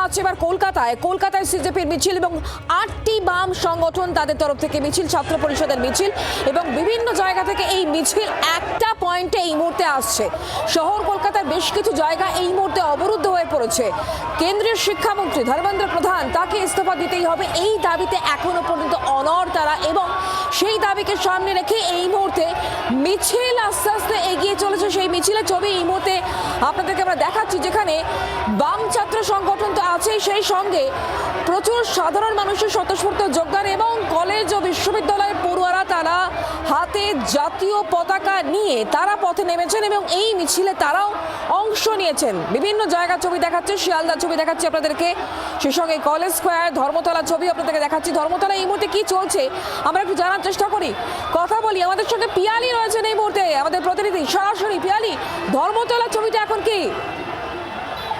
আছে এবার কলকাতায় সিজেপির মিছিল এবং 8টি বাম সংগঠন তাদের তরফ থেকে মিছিল, ছাত্র পরিষদের মিছিল এবং বিভিন্ন জায়গা থেকে এই মিছিল একটা পয়েন্টে এই মুহূর্তে আসছে। শহর কলকাতার বেশ কিছু জায়গা এই মুহূর্তে অবরুদ্ধ হয়ে পড়েছে। কেন্দ্রীয় শিক্ষামন্ত্রী ধর্মেন্দ্র প্রধান, তাকে ইস্তফা দিতেই হবে, এই দাবিতে এখনো পর্যন্ত অনড় তারা এবং সেই দাবিকে সামনে রেখে এই মুহূর্তে মিছিল আস্তে আস্তে এগিয়ে চলেছে। সেই মিছিলের ছবি এই মুহূর্তে আপনাদেরকে আমরা দেখাচ্ছি, যেখানে বাম ছাত্র সংগঠন তো আছেই, সেই সঙ্গে প্রচুর সাধারণ মানুষের স্বতঃস্ফূর্ত যোগদান এবং কলেজ ও বিশ্ববিদ্যালয়ের পড়ুয়ারা তারা হাতে জাতীয় পতাকা নিয়ে তারা পথে নেমেছেন এবং এই মিছিলে তারাও অংশ নিয়েছেন। বিভিন্ন জায়গার ছবি দেখাচ্ছে, শিয়ালদার ছবি দেখাচ্ছি আপনাদেরকে, সেই সঙ্গে কলেজ স্কোয়ার, ধর্মতলার ছবি আপনাদেরকে দেখাচ্ছি। ধর্মতলা এই মুহূর্তে কি চলছে আমরা একটু জানার চেষ্টা করি, কথা বলি। আমাদের সঙ্গে পিয়ালি রয়েছেন এই মুহূর্তে, আমাদের প্রতিনিধি সরাসরি। পিয়ালি, ধর্মতলার ছবিটা এখন কি?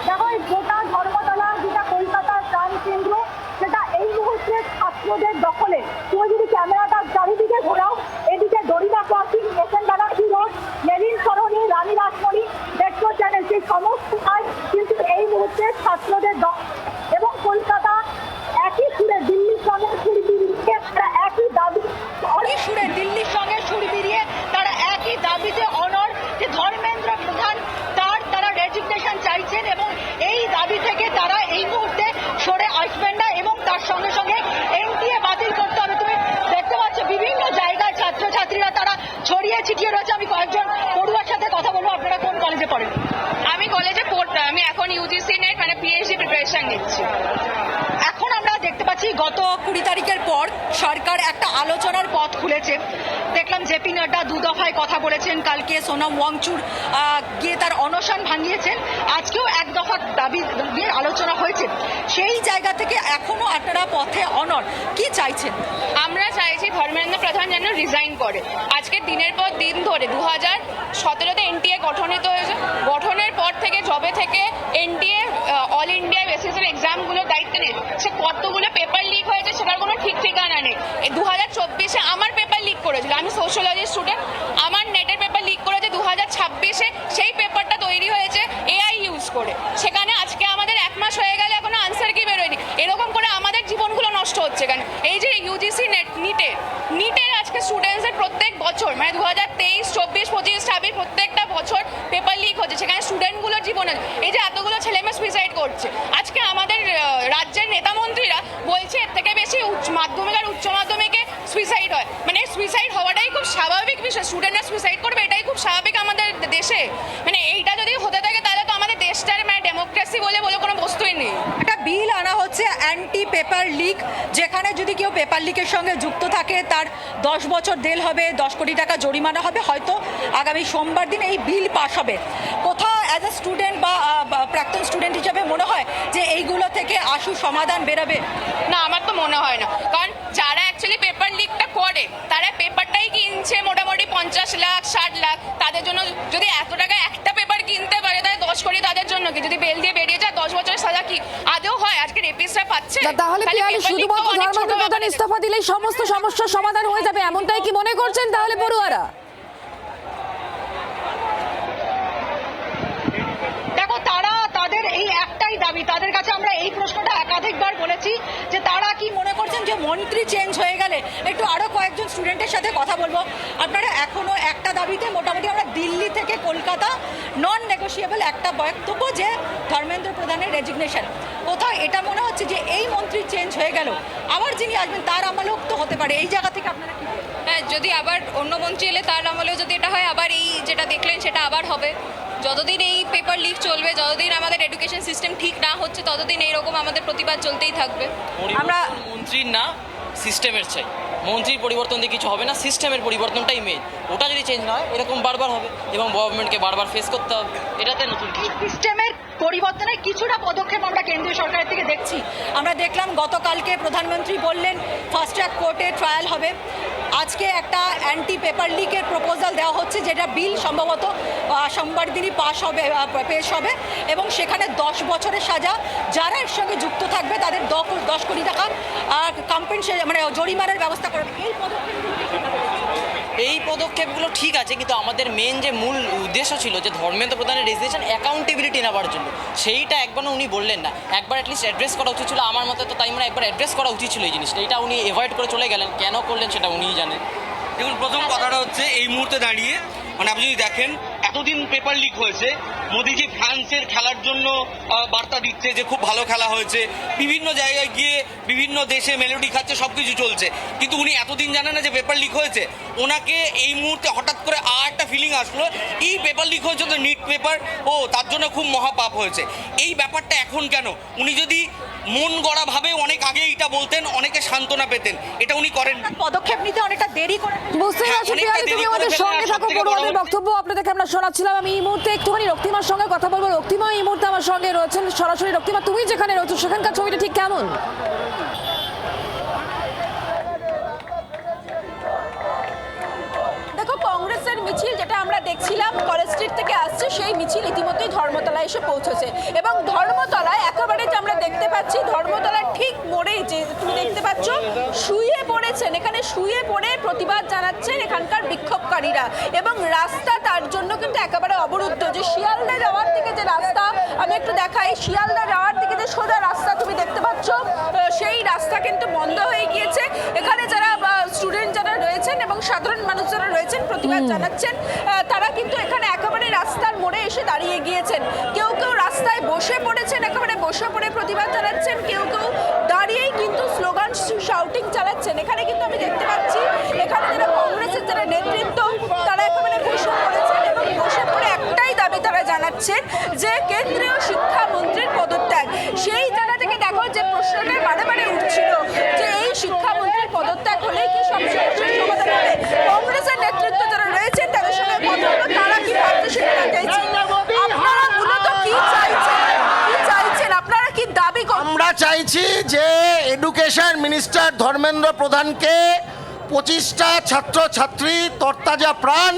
দেখো, গোটা ধর্মতলা যেটা কলকাতার প্রাণ কেন্দ্র, সেটা এই মুহূর্তে ছাত্রদের দখলে। তুমি যদি ক্যামেরাটা চারিদিকে ঘোরাও, এদিকে দড়িদা ক্রসিং, এসএন ব্যানার্জি রোড, মেরিন সরণি, রানী রাসমণি, মেট্রো চ্যানেল, সেই সমস্ত কিন্তু এই মুহূর্তে ছাত্রদের দখল। এবং কলকাতা একই সুরে দিল্লির সঙ্গে ছুরি বিরিয়ে তারা একই দাবি, দিল্লির সঙ্গে ছুরি বিরিয়ে তারা একই দাবিতে অনড় যে ধর্মেন্দ্র প্রধান তারা রেজিগনেশন চাইছেন এবং এই দাবি থেকে তারা এই মুহূর্তে সরে আসবেন না এবং তার সঙ্গে সঙ্গে এনটিএ বাতিল করতে হবে। তুমি দেখতে পাচ্ছ বিভিন্ন জায়গায় ছাত্রছাত্রীরা তারা ছড়িয়ে ছিটিয়ে রয়েছে। আমি কয়েকজন পড়ুয়ার সাথে কথা বলবো। আপনারা কোন কলেজে পড়েন? আমি কলেজে পড়তাম, আমি এখন ইউজিসি নেট মানে পিএইচডি প্রিপারেশন নিচ্ছি। এখন আমরা দেখতে পাচ্ছি গত 20 তারিখের পর সরকার একটা আলোচনার পথ খুলেছে। দেখলাম জেপি নাড্ডা 2 দফায় কথা বলেছেন, কালকে সোনাম ওয়াংচুর গিয়ে তার অনশন ভাঙিয়েছেন, আজকেও 1 দফা দাবি নিয়ে আলোচনা হয়েছে। সেই জায়গা থেকে এখনো আপনারা পথে অনড়, কি চাইছেন? আমরা চাইছি ধর্মেন্দ্র প্রধান যেন রিজাইন করে। আজকে দিনের পর দিন ধরে 2017-তে এনটিএ গঠনিত হয়েছে, গঠনের পর থেকে জবে থেকে এনটিএ অল ইন্ডিয়া বেসিসের এক্সামগুলোর দায়িত্ব নিয়েছে। কতগুলো পেপার লিক হয়েছে সেটার কোনো ঠিক ঠিকানা নেই। 2024-এ আমার পেপার লিক করেছিল, আমি সোশ্যোলজি স্টুডেন্ট, আমার নেটের পেপার লিক করেছে 2026-এ, সেই পেপারটা তৈরি হয়েছে এআই ইউজ করে। সেখানে আজকে আমাদের 1 মাস হয়ে গেলে এখনো আনসার কি বেরোয়নি। এরকম করে আমাদের জীবনগুলো নষ্ট হচ্ছে কেন? এই যে ইউজিসি নিটের আজকে স্টুডেন্টসের প্রত্যেক বছর মানে 2023, 24, 25, 26 প্রত্যেকটা বছর পেপার লিক হচ্ছে, সেখানে স্টুডেন্টগুলোর জীবনে এই যে এতগুলো ছেলেমেয়ে সুইসাইড করছে। আজকে আমাদের রাজ্যের নেতামন্ত্রীরা বলছে এর থেকে বেশি মাধ্যমিক আর উচ্চ মাধ্যমিকে সুইসাইড হয়। মানে সুইসাইড হওয়াটাই খুব স্বাভাবিক বিষয়, স্টুডেন্টরা সুইসাইড করবে এটাই খুব স্বাভাবিক আমাদের দেশে। মানে এইটা যদি হতে থাকে তাহলে তো আমাদের দেশটার মানে ডেমোক্রেসি বলে কোনো বস্তুই নেই। একটা বিল আনা হচ্ছে অ্যান্টি পেপার লিক, যেখানে যদি কেউ পেপার লিকের সঙ্গে যুক্ত থাকে তার 10 বছর জেল হবে, 10 কোটি টাকা জরিমানা হবে। হয়তো আগামী সোমবার দিন এই বিল পাস হবে। কোথাও অ্যাজ এ স্টুডেন্ট বা প্রাক্তন স্টুডেন্ট হিসাবে মনে হয় যে এইগুলো থেকে আশু সমাধান বেরোবে? না, আমার তো মনে হয় না, কারণ যারা অ্যাকচুয়ালি পেপার লিকটা করে তারা পেপারটাই কিনছে মোটামুটি 50 লাখ 60 লাখ। তাদের জন্য যদি এত টাকা একটা পেপার কিনতে পারে তাহলে 10 কোটি তাদের জন্য কি? যদি বেল দিয়ে বেরিয়ে যায় 10 বছরের সাজা কি আদৌ হয়? আজকে রেপিস্টরা পাচ্ছে। তাহলে পিয়ালি, শুধুমাত্র ধর্মেন্দ্র প্রধান ইস্তফা দিলেই সমস্ত সমস্যার সমাধান হয়ে যাবে এমনটাই কি মনে করছেন তাহলে পড়ুয়ারা? দেখো, তাদের এই একটাই দাবি, তাদের কাছে আমরা এই প্রশ্নটা একাধিকবার বলেছি যে তারা কি মনে করছেন যে মন্ত্রী চেঞ্জ হয়ে গেলে, একটু আরো কয়েকজন স্টুডেন্টের সাথে কথা বলবো। আপনারা এখনো একটা দাবিতে মোটামুটি আমরা দিল্লি থেকে কলকাতা নন নেগোশিয়েবল একটা বক্তব্য যে ধর্মেন্দ্র প্রধানের রেজিগনেশন। কোথাও এটা মনে হচ্ছে যে এই মন্ত্রী চেঞ্জ হয়ে গেল, আবার যিনি আসবেন তার আমলেও তো হতে পারে। এই জায়গা থেকে আপনারা কি? হ্যাঁ, যদি আবার অন্য মন্ত্রী এলে তার আমলেও যদি এটা হয়, আবার এই যেটা দেখলেন সেটা আবার হবে। যতদিন এই পেপার লিক চলবে, যতদিন আমাদের এডুকেশন সিস্টেম ঠিক না হচ্ছে, ততদিন এইরকম আমাদের প্রতিবাদ চলতেই থাকবে। আমরা মন্ত্রীর না সিস্টেমের চাই। মন্ত্রীর পরিবর্তন দিয়ে কিছু হবে না, সিস্টেমের পরিবর্তনটাই মেন। ওটা যদি চেঞ্জ না হয় এরকম বারবার হবে এবং গভর্নমেন্টকে বারবার ফেস করতে হবে। এটাতে নতুন সিস্টেমের পরিবর্তনের কিছুটা পদক্ষেপ আমরা কেন্দ্রীয় সরকারের থেকে দেখছি। আমরা দেখলাম গতকালকে প্রধানমন্ত্রী বললেন ফাস্ট ট্র্যাক কোর্টে ট্রায়াল হবে। আজকে একটা অ্যান্টি পেপার লিকের প্রপোজাল দেওয়া হচ্ছে, যেটা বিল সম্ভবত সোমবার দিনই পেশ হবে এবং সেখানে 10 বছরের সাজা, যারা এর সঙ্গে যুক্ত থাকবে তাদের 10 কোটি টাকা কম্পেনসেশন মানে জরিমানার ব্যবস্থা করবে। এই পদক্ষেপ এই পদক্ষেপগুলো ঠিক আছে, কিন্তু আমাদের মেন যে মূল উদ্দেশ্য ছিল যে ধর্মেন্দ্র প্রধানের রেজিগনেশন অ্যাকাউন্টেবিলিটি নেওয়ার জন্য, সেইটা একবারও উনি বললেন না। একবার অ্যাটলিস্ট অ্যাড্রেস করা উচিত ছিল, আমার মতে তো তাই মানে একবার অ্যাড্রেস করা উচিত ছিল এই জিনিসটা। এটা উনি অ্যাভয়েড করে চলে গেলেন, কেন করলেন সেটা উনিই জানেন। দেখুন, প্রথম কথাটা হচ্ছে এই মুহূর্তে দাঁড়িয়ে মানে আপনি যদি দেখেন এতদিন পেপার লিক হয়েছে, মোদিজি ফ্রান্সের খেলার জন্য বার্তা দিচ্ছে যে খুব ভালো খেলা হয়েছে, বিভিন্ন জায়গায় গিয়ে বিভিন্ন দেশে মেলোডি খাচ্ছে, সব কিছু চলছে, কিন্তু উনি এতদিন জানেন না যে পেপার লিক হয়েছে। ওনাকে এই মুহূর্তে হঠাৎ করে আর একটা ফিলিং আসলো, এই পেপার লিক হয়েছে তো নিট পেপার, ও তার জন্য খুব মহাপাপ হয়েছে। এই ব্যাপারটা এখন কেন? উনি যদি মন গড়া ভাবে অনেক আগে এটা বলতেন, অনেকে সান্ত্বনা পেতেন, এটা উনি করেন। পদক্ষেপ নিতে অনেকটা দেরি করে। বুঝতে হ্যাঁ, পারছি অনেকটা পিয়ালি, দেরি তুমি করে আমাদের ফেললেন। সঙ্গে আর থাকো, সবথেকে বড় পড়ুয়াদের কথা- বক্তব্য আপনাদেরকে আমরা শোনাচ্ছিলাম। আমি এই মুহূর্তে একটুখানি রক্তিমার সঙ্গে কথা বলবো। রক্তিমা এই মুহূর্তে আমার সঙ্গে রয়েছেন সরাসরি। রক্তিমা, তুমি যেখানে রয়েছো সেখানকার ছবিটা ঠিক কেমন? দেখো, কংগ্রেসের মিছিল যেটা আমরা দেখছিলাম কলেজ স্ট্রিট থেকে আসছে, সেই মিছিল ইতিমধ্যেই ধর্মতলায় এসে পৌঁছেছে এবং ধর্মতলায় একেবারে যে আমরা দেখতে পাচ্ছি, ধর্মতলার ঠিক মোড়ে যে তুমি দেখতে পাচ্ছ শুয়ে পড়েছেন, এখানে শুয়ে পড়ে প্রতিবাদ জানাচ্ছেন এখানকার বিক্ষোভকারীরা এবং রাস্তা তার জন্য কিন্তু একেবারে অবরুদ্ধ। যে শিয়ালদা যাওয়ার দিকে যে রাস্তা আমি একটু দেখাই, শিয়ালদা যাওয়ার দিকে যে সোজা রাস্তা তুমি দেখতে পাচ্ছ, সেই রাস্তা কিন্তু বন্ধ হয়ে গিয়েছে। এখানে যারা স্টুডেন্ট যারা রয়েছেন এবং সাধারণ মানুষ যারা রয়েছেন প্রতিবাদ জানাচ্ছেন, তারা কিন্তু এখানে একেবারে রাস্তার মোড়ে এসে দাঁড়িয়ে গিয়েছেন। কেউ কেউ রাস্তায় বসে পড়েছেন, একেবারে বসে পড়ে প্রতিবাদ জানাচ্ছেন, কেউ কেউ দাঁড়িয়েই কিন্তু স্লোগান শাউটিং চালাচ্ছেন। এখানে কিন্তু আমি দেখতে পাচ্ছি এখানে যারা কংগ্রেসের যারা নেতৃত্ব তারা একেবারে বসে পড়েছেন এবং বসে পড়ে একটাই দাবি তারা জানাচ্ছেন যে কেন্দ্রীয় শিক্ষামন্ত্রীর পদত্যাগ। সেই জায়গা থেকে দেখো যে প্রশ্নটা বারে বারে উঠছিল যে এই শিক্ষামন্ত্রীর পদত্যাগ হলে কি সব সমস্যার সমাধান হবে। কংগ্রেসের নেতৃত্ব যারা রয়েছেন তাদের সঙ্গে কথা হলো, তারা কি ভাবছে সেটা চাইছেন। আপনারা মূলত কি চাইছেন, আপনারা কি দাবি করেন? আমরা চাইছি যে এডুকেশন মিনিস্টার ধর্মেন্দ্র প্রধানকে 25টা ছাত্রছাত্রী তরতাজা প্রাণ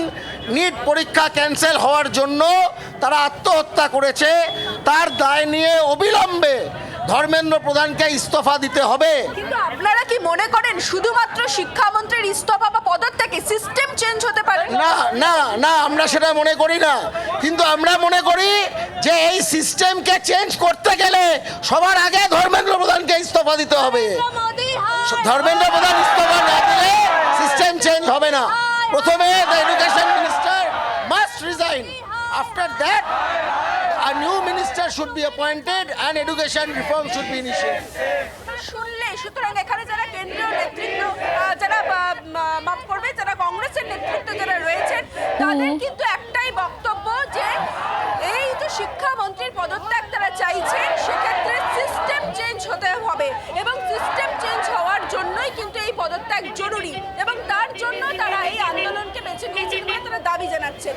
নিট পরীক্ষা ক্যান্সেল হওয়ার জন্য তারা আত্মহত্যা করেছে, তার দায় নিয়ে অবিলম্বে ধর্মেন্দ্র প্রধানকে ইস্তফা দিতে হবে। কিন্তু আপনারা কি মনে করেন শুধুমাত্র শিক্ষামন্ত্রীর ইস্তফা বা পদত্যাগে সিস্টেম চেঞ্জ হতে পারে? না না না, আমরা সেটা মনে করি না, কিন্তু আমরা মনে করি যে এই সিস্টেমকে চেঞ্জ করতে গেলে সবার আগে ধর্মেন্দ্র প্রধানকে ইস্তফা দিতে হবে। ধর্মেন্দ্র প্রধান ইস্তফা না দিলে সিস্টেম চেঞ্জ হবে না। প্রথমে the education minister must resign, after that a new minister should be appointed and education reform should be initiated. শুনলে, সুতরাং এখানে যারা কেন্দ্রীয় নেতৃত্ব যারা মাফ করবে যারা কংগ্রেসের নেতৃত্ব যারা রয়েছেন তাদের কিন্তু একটাই বক্তব্য যে এই যে শিক্ষামন্ত্রীর পদত্যাগ তারা চাইছেন, সেক্ষেত্রে সিস্টেম চেঞ্জ হতে হবে এবং সিস্টেম চেঞ্জ হওয়ার জন্যই কিন্তু এই পদত্যাগ জরুরি এবং তার জন্য তারা এই আন্দোলনকে বেছে নিয়েছেন বলে তারা দাবি জানাচ্ছেন।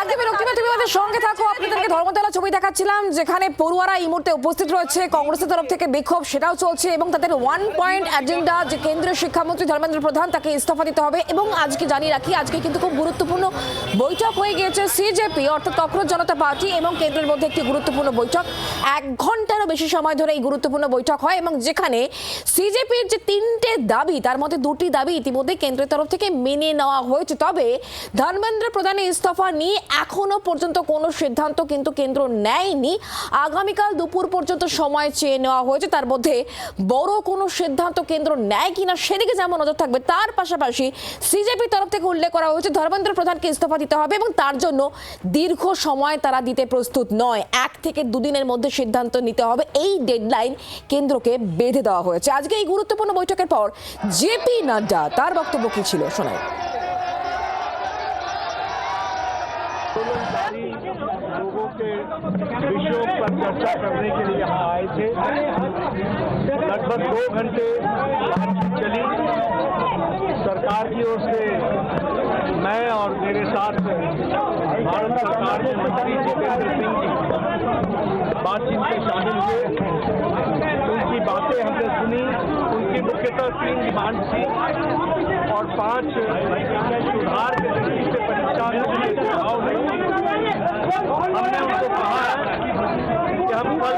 একদমই রক্তিমা, তুমি আমাদের সঙ্গে থাকো। আপনাদেরকে ধর্মতলা ছবি দেখাচ্ছিলাম যেখানে পড়ুয়ারা এই মুহূর্তে উপস্থিত রয়েছে, কংগ্রেসের তরফ থেকে বিক্ষোভ সেটাও চলছে এবং তাদের ওয়ান পয়েন্ট এজেন্ডা যে কেন্দ্রীয় শিক্ষামন্ত্রী ধর্মেন্দ্র প্রধান তাকে ইস্তফা দিতে হবে। এবং আজকে জানিয়ে রাখি, আজকে কিন্তু খুব গুরুত্বপূর্ণ বৈঠক হয়ে গিয়েছে সিজেপি অর্থাৎ ককরোচ জনতা পার্টি এবং কেন্দ্রের মধ্যে একটি গুরুত্বপূর্ণ বৈঠক। 1 ঘন্টারও বেশি সময় ধরে এই গুরুত্বপূর্ণ বৈঠক হয় এবং যেখানে সিজেপির যে 3টে দাবি তার মধ্যে 2টি দাবি ইতিমধ্যে কেন্দ্রের তরফ থেকে মেনে নেওয়া হয়েছে। তবে ধর্মেন্দ্র প্রধানের ইস্তফা নিয়ে এখনো পর্যন্ত কোনো সিদ্ধান্ত কিন্তু কেন্দ্র নেয়নি। আগামীকাল দুপুর পর্যন্ত সময় চেয়ে নেওয়া হয়েছে, তার মধ্যে বড় কোনো সিদ্ধান্ত কেন্দ্র নেয় কিনা সেদিকে যেমন নজর থাকবে, তার পাশাপাশি সিজেপির তরফ থেকে উল্লেখ করা হয়েছে ধর্মেন্দ্র প্রধানকে ইস্তফা দিতে হবে এবং তার জন্য দীর্ঘ সময় তারা দিতে প্রস্তুত নয়। 1 থেকে 2 দিনের মধ্যে সিদ্ধান্ত নিতে হবে, এই ডেডলাইন কেন্দ্রকে বেঁধে দেওয়া হয়েছে। আজকে এই গুরুত্বপূর্ণ বৈঠকের পর জেপি নাড্ডা তার বক্তব্য কি ছিল শোনাই। लोगों के विषयों पर चर्चा करने के लिए यहाँ आए थे। लगभग 2 घंटे बातचीत चली। सरकार की ओर से मैं और मेरे साथ भारत सरकार के मंत्री जितेंद्र सिंह जी बातचीत में शामिल हुए। उनकी बातें हमने सुनी। उनकी मुख्यतः 3 डिमांड थी और 5 सुधार के दृष्टि से परीक्षा के लिए सुझाव हुए। हमने उनको कहा है कि हम कल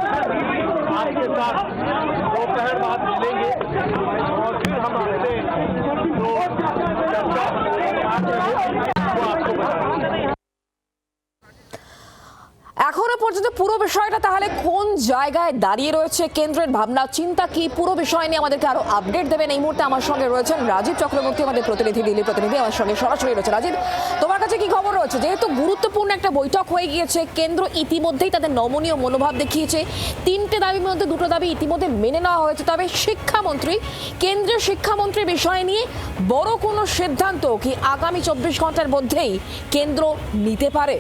आपके साथ दोपहर बाद मिलेंगे और फिर हम आपसे जो चर्चा আপাতত পুরো বিষয়টা তাহলে কোন জায়গায় দাঁড়িয়ে রয়েছে, কেন্দ্রের ভাবনা চিন্তা কি, পুরো বিষয় নিয়ে আমাদেরকে আরো আপডেট দেবেন এই মুহূর্তে আমার সঙ্গে রয়েছেন রাজীব চক্রবর্তী, আমাদের প্রতিনিধি, দিল্লি প্রতিনিধি আমার সঙ্গে সরাসরি রয়েছে। রাজীব, তোমার কাছে কি খবর রয়েছে? যেহেতু গুরুত্বপূর্ণ একটা বৈঠক হয়ে গিয়েছে, কেন্দ্র ইতিমধ্যেই তাদের নমনীয় মনোভাব দেখিয়েছে, 3টে দাবির মধ্যে 2টো দাবি ইতিমধ্যে মেনে নেওয়া হয়েছে, তবে শিক্ষামন্ত্রী, কেন্দ্রীয় শিক্ষামন্ত্রীর বিষয় নিয়ে বড় কোনো সিদ্ধান্ত কি আগামী 24 ঘন্টার মধ্যেই কেন্দ্র নিতে পারে?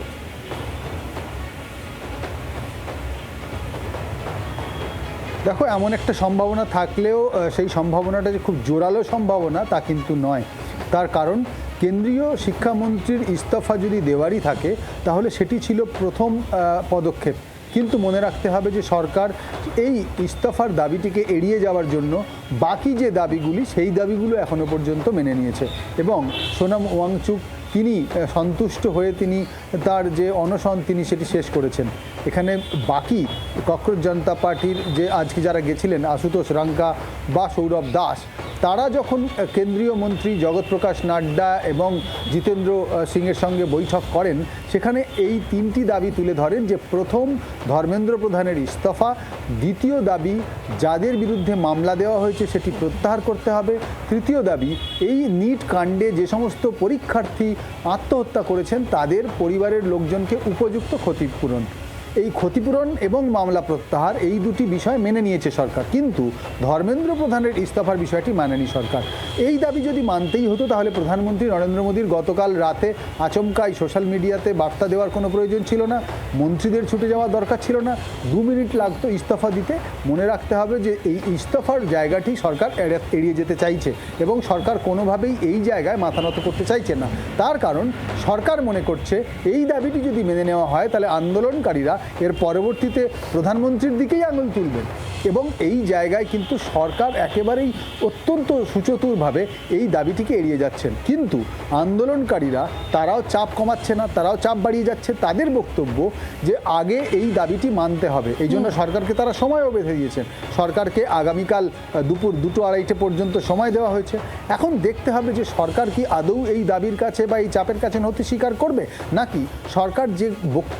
দেখো, এমন একটা সম্ভাবনা থাকলেও সেই সম্ভাবনাটা যে খুব জোরালো সম্ভাবনা তা কিন্তু নয়। তার কারণ কেন্দ্রীয় শিক্ষামন্ত্রীর ইস্তফা যদি দেওয়ারই থাকে তাহলে সেটি ছিল প্রথম পদক্ষেপ। কিন্তু মনে রাখতে হবে যে সরকার এই ইস্তফার দাবিটিকে এড়িয়ে যাওয়ার জন্য বাকি যে দাবিগুলি সেই দাবিগুলো এখনো পর্যন্ত মেনে নিয়েছে এবং সোনাম ওয়াংচুক তিনি সন্তুষ্ট হয়ে তিনি তার যে অনশন তিনি সেটি শেষ করেছেন। এখানে বাকি ককরোচ জনতা পার্টির যে আজকে যারা গেছিলেন আশুতোষ রাঙ্কা বা সৌরভ দাস, তারা যখন কেন্দ্রীয় মন্ত্রী জগৎ প্রকাশ নাড্ডা এবং জিতেন্দ্র সিংয়ের সঙ্গে বৈঠক করেন সেখানে এই 3টি দাবি তুলে ধরেন যে প্রথম ধর্মেন্দ্র প্রধানের ইস্তফা, দ্বিতীয় দাবি যাদের বিরুদ্ধে মামলা দেওয়া হয়েছে সেটি প্রত্যাহার করতে হবে, তৃতীয় দাবি এই নিট কাণ্ডে যে সমস্ত পরীক্ষার্থী আত্মহত্যা করেছেন তাদের পরিবারের লোকজনকে উপযুক্ত ক্ষতিপূরণ। এই ক্ষতিপূরণ এবং মামলা প্রত্যাহার এই দুটি বিষয় মেনে নিয়েছে সরকার, কিন্তু ধর্মেন্দ্র প্রধানের ইস্তফার বিষয়টি মানেনি সরকার। এই দাবি যদি মানতেই হতো তাহলে প্রধানমন্ত্রী নরেন্দ্র মোদীর গতকাল রাতে আচমকাই সোশ্যাল মিডিয়াতে বার্তা দেওয়ার কোনো প্রয়োজন ছিল না, মন্ত্রীদের ছুটে যাওয়ার দরকার ছিল না, 2 মিনিট লাগতো ইস্তফা দিতে। মনে রাখতে হবে যে এই ইস্তফার জায়গাটি সরকার এড়িয়ে যেতে চাইছে এবং সরকার কোনোভাবেই এই জায়গায় মাথা নত করতে চাইছে না। তার কারণ সরকার মনে করছে এই দাবিটি যদি মেনে নেওয়া হয় তাহলে আন্দোলনকারীরা এর পরবর্তীতে প্রধানমন্ত্রীর দিকেই আঙুল তুলবেন এবং এই জায়গায় কিন্তু সরকার একেবারেই অত্যন্ত সুচতুরভাবে এই দাবিটিকে এড়িয়ে যাচ্ছেন। কিন্তু আন্দোলনকারীরা তারাও চাপ কমাচ্ছে না, তারাও চাপ বাড়িয়ে যাচ্ছে। তাদের বক্তব্য যে আগে এই দাবিটি মানতে হবে, এই জন্য সরকারকে তারা সময়ও বেঁধে দিয়েছেন। সরকারকে আগামীকাল দুপুর 2-2:30 পর্যন্ত সময় দেওয়া হয়েছে। এখন দেখতে হবে যে সরকার কি আদৌ এই দাবির কাছে বা এই চাপের কাছে নথি স্বীকার করবে, নাকি সরকার যে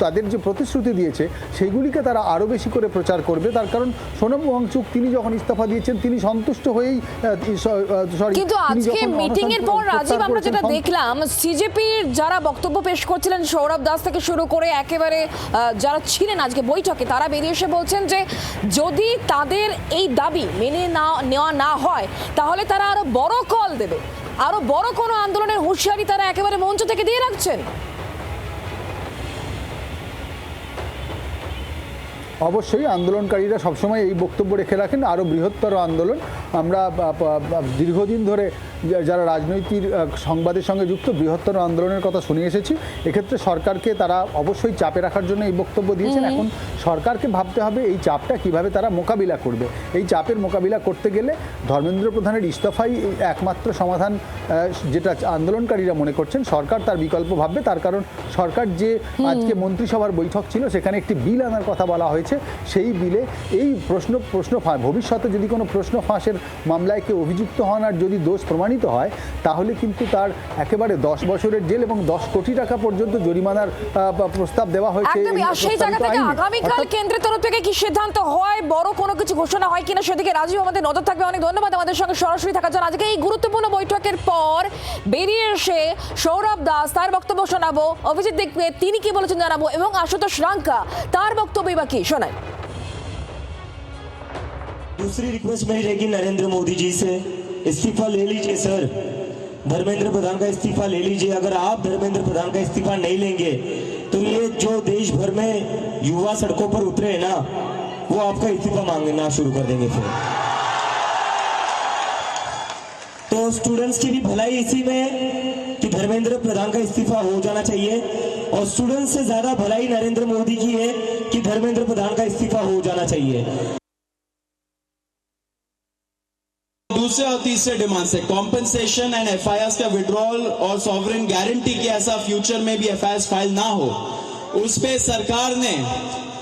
তাদের যে প্রতিশ্রুতি দিয়েছে সেগুলিকে তারা আরও বেশি করে প্রচার করবে। তার কারণ সোনাম ওয়াংচুক তিনি যখন ইস্তফা দিয়েছেন তিনি সন্তুষ্ট হয়েই কিন্তু আজকে মিটিং এর পর রাজীব আমরা যেটা দেখলাম, সিজেপির যারা বক্তব্য পেশ করছিলেন সৌরভ দাস থেকে শুরু করে একেবারে যারা ছিলেন আজকে বৈঠকে, তারা বেরিয়ে এসে বলছেন যে যদি তাদের এই দাবি মেনে নেওয়া না হয় তাহলে তারা আরো বড় কল দেবে, আরো বড় কোনো আন্দোলনের হুঁশিয়ারি তারা একেবারে মঞ্চ থেকে দিয়ে রাখছেন। অবশ্যই আন্দোলনকারীরা সবসময় এই বক্তব্য রেখে রাখেন আরও বৃহত্তর আন্দোলন। আমরা দীর্ঘদিন ধরে যারা রাজনৈতিক সংবাদের সঙ্গে যুক্ত বৃহত্তর আন্দোলনের কথা শুনে এসেছি। এক্ষেত্রে সরকারকে তারা অবশ্যই চাপে রাখার জন্য এই বক্তব্য দিয়েছেন। এখন সরকারকে ভাবতে হবে এই চাপটা কিভাবে তারা মোকাবিলা করবে। এই চাপের মোকাবিলা করতে গেলে ধর্মেন্দ্র প্রধানের ইস্তফাই একমাত্র সমাধান, যেটা আন্দোলনকারীরা মনে করছেন। সরকার তার বিকল্প ভাববে, তার কারণ সরকার যে আজকে মন্ত্রিসভার বৈঠক ছিল সেখানে একটি বিল আনার কথা বলা হয়েছে। সেই বিলে এই প্রশ্ন ভবিষ্যতে যদি কোনো প্রশ্ন ফাঁসের মামলায় কেউ অভিযুক্ত হন আর যদি দোষ প্রমাণিত হয় তাহলে কিন্তু তার একেবারে 10 বছরের জেল এবং 10 কোটি টাকা পর্যন্ত জরিমানার প্রস্তাব দেওয়া হয়েছে। সেই জায়গা থেকে আগামীকাল কেন্দ্রের তরফ থেকে কি সিদ্ধান্ত হয়, বড় কোনো কিছু ঘোষণা হয় কিনা সেদিকে রাজীব আমাদের নজর থাকবে। অনেক ধন্যবাদ আমাদের সঙ্গে সরাসরি থাকার জন্য। আজকে এই গুরুত্বপূর্ণ বৈঠকের পর বেরিয়ে এসে সৌরভ দাস তার বক্তব্য শোনাবো, অভিজিৎ দেখবে তিনি কি বলেছেন জানাবো এবং আশুতোষ রাঙ্কা তার বক্তব্য বা কি শোনায়। दूसरी रिक्वेस्ट मेरी रहेगी नरेंद्र मोदी जी से, इस्तीफा ले लीजिए सर, धर्मेंद्र प्रधान का इस्तीफा ले लीजिए। अगर आप धर्मेंद्र प्रधान का इस्तीफा नहीं लेंगे तो ये जो देश भर में युवा सड़कों पर उतरे हैं ना, वो आपका इस्तीफा मांगना शुरू कर देंगे फिर। तो स्टूडेंट्स की भी भलाई इसी में है कि धर्मेंद्र प्रधान का इस्तीफा हो जाना चाहिए, और स्टूडेंट्स से ज्यादा भलाई नरेंद्र मोदी की है कि धर्मेंद्र प्रधान का इस्तीफा हो जाना चाहिए। दूसरे और तीसरे डिमांड से कॉम्पेंसेशन एंड एफआईआर का विड्रॉल और सॉवरेन गारंटी की ऐसा फ्यूचर में भी एफआईआर फाइल ना हो, उस पे सरकार ने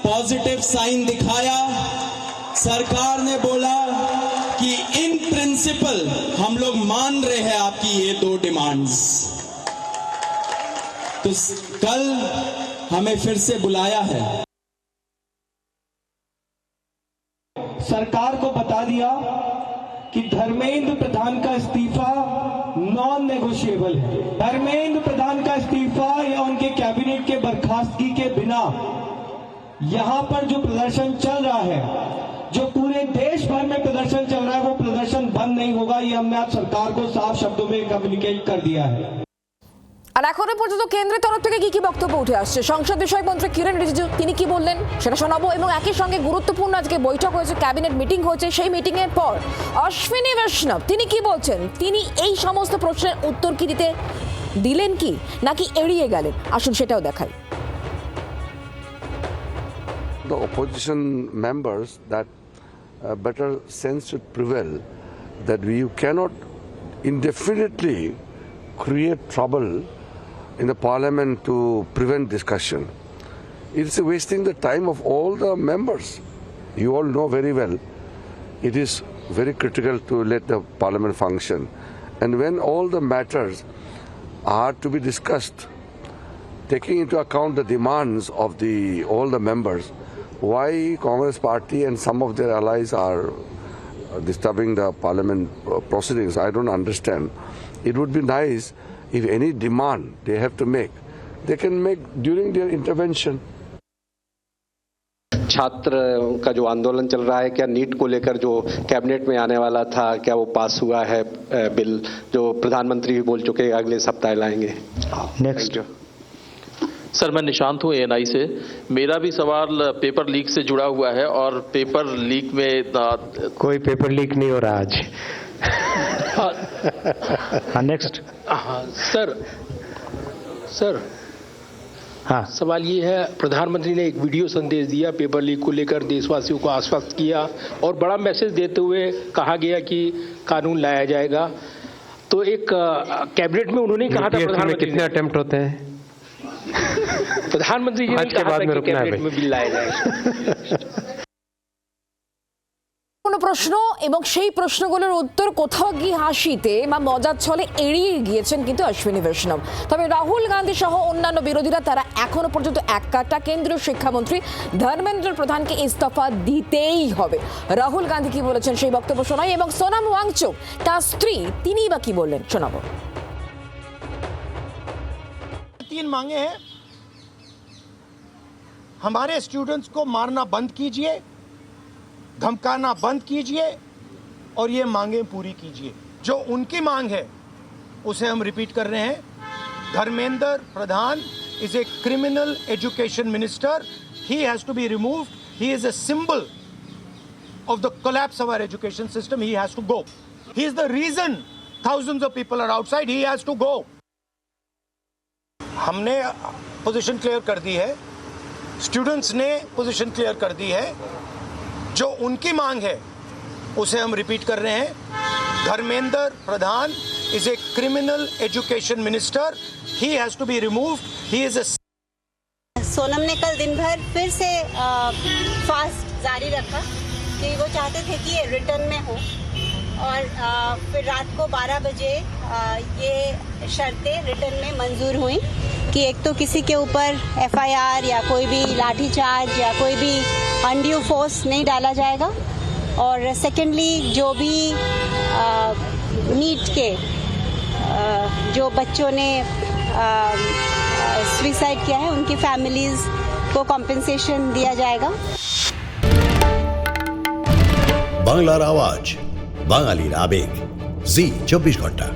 पॉजिटिव साइन दिखाया। सरकार ने बोला कि इन प्रिंसिपल हम लोग मान रहे हैं आपकी ये 2 डिमांड्स। तो कल हमें फिर से बुलाया है। सरकार को बता दिया कि धर्मेंद्र प्रधान का इस्तीफा नॉन नेगोशिएबल है। धर्मेंद्र प्रधान का इस्तीफा या उनके कैबिनेट के बर्खास्तगी के बिना यहां पर जो प्रदर्शन चल रहा है, जो पूरे देश भर में प्रदर्शन चल रहा है, वो प्रदर्शन बंद नहीं होगा। ये हमने आज सरकार को साफ शब्दों में कम्युनिकेट कर दिया है। আর এখনো পর্যন্ত কেন্দ্রের তরফ থেকে কি কি বক্তব্য উঠে আসছে, সংসদ বিষয়ক মন্ত্রী কিরণ রিজিজু তিনি কি বললেন সেটা শোনাবো, এবং একই সঙ্গে গুরুত্বপূর্ণ আজকে বৈঠক হয়েছে, ক্যাবিনেট মিটিং হয়েছে, সেই মিটিং এর পর অশ্বিনী বৈষ্ণব তিনি কি বলছেন, তিনি এই সমস্ত প্রশ্নের উত্তর কি দিলেন কি নাকি এড়িয়ে গেলেন, আসুন সেটাও দেখাই। The opposition members that better sense should prevail, that you cannot indefinitely create trouble in the parliament to prevent discussion. It's wasting the time of all the members. You all know very well it is very critical to let the parliament function, and when all the matters are to be discussed taking into account the demands of all the members, why Congress party and some of their allies are disturbing the parliament proceedings, I don't understand. It would be nice if any demand they have to make, they can make during their intervention. छात्र का जो आंदोलन चल रहा है, क्या NEET को लेकर जो कैबिनेट में आने वाला था, क्या वो पास हुआ है बिल, जो प्रधानमंत्री भी बोल चुके हैं अगले सप्ताह लाएंगे? नेक्स्ट सर, मैं निशांत हूँ ANI से। मेरा भी सवाल पेपर लीक से जुड़ा हुआ है, और पेपर लीक में कोई पेपर लीक नहीं हो रहा आज। नेक्स्ट सर हाँ, सवाल ये है, प्रधानमंत्री ने एक वीडियो संदेश दिया पेपर लीक को लेकर, देशवासियों को आश्वस्त किया और बड़ा मैसेज देते हुए कहा गया कि कानून लाया जाएगा। तो एक कैबिनेट में उन्होंने कहा था, प्रधानमंत्री कितने अटेम्प्ट होते हैं? प्रधानमंत्री जी ने कहा था कि कैबिनेट में बिल लाया जाएगा। কোনো প্রশ্ন এবং সেই প্রশ্নগুলোর উত্তর কোথাও গিয়ে হাসিতে বা মজার ছলে এড়িয়ে গিয়েছেন কিন্তু অশ্বিনী বৈষ্ণব। তবে রাহুল গান্ধী সহ অন্যান্য বিরোধীরা তারা এখনো পর্যন্ত এক কাটা, কেন্দ্রীয় শিক্ষামন্ত্রী ধর্মেন্দ্র প্রধানকে ইস্তফা দিতেই হবে। রাহুল গান্ধী কি বলেছেন সেই বক্তব্য শোনাই, এবং সোনাম ওয়াংচুক তার স্ত্রী তিনি বা কি বললেন শোনাবো। 3 मांगे हैं। हमारे स्टूडेंट्स को मारना बंद कीजिए, धमकाना बंद कीजिए और ये मांगे पूरी कीजिए। जो उनकी मांग है उसे हम रिपीट कर रहे हैं। Dharmendra Pradhan is a criminal education minister, he has to be removed, he is a symbol of the collapse of our education system, he has to go. He is the reason thousands of people are outside, he has to go. हमने position clear कर दी है, students ने position clear कर दी है। जो उनकी मांग है उसे हम रिपीट कर रहे हैं। Dharmendra Pradhan is a criminal education minister, he has to be removed, he is a Sonam ने कल दिन भर फिर से फास्ट जारी रखा कि वो चाहते थे कि ये रिटर्न में हो, और फिर रात को 12 बजे ये शर्तें रिटर्न में मंजूर हुई कि एक तो किसी के ऊपर FIR या कोई भी लाठीचार्ज या कोई भी अनड्यू फोर्स नहीं डाला जाएगा, और सेकेंडली जो भी नीट के जो बच्चों ने सुसाइड किया है उनकी फैमिलीज को कॉम्पेंसेशन दिया जाएगा। বাংলার আওয়াজ, বাঙালির আবেগ, জি 24 ঘন্টা।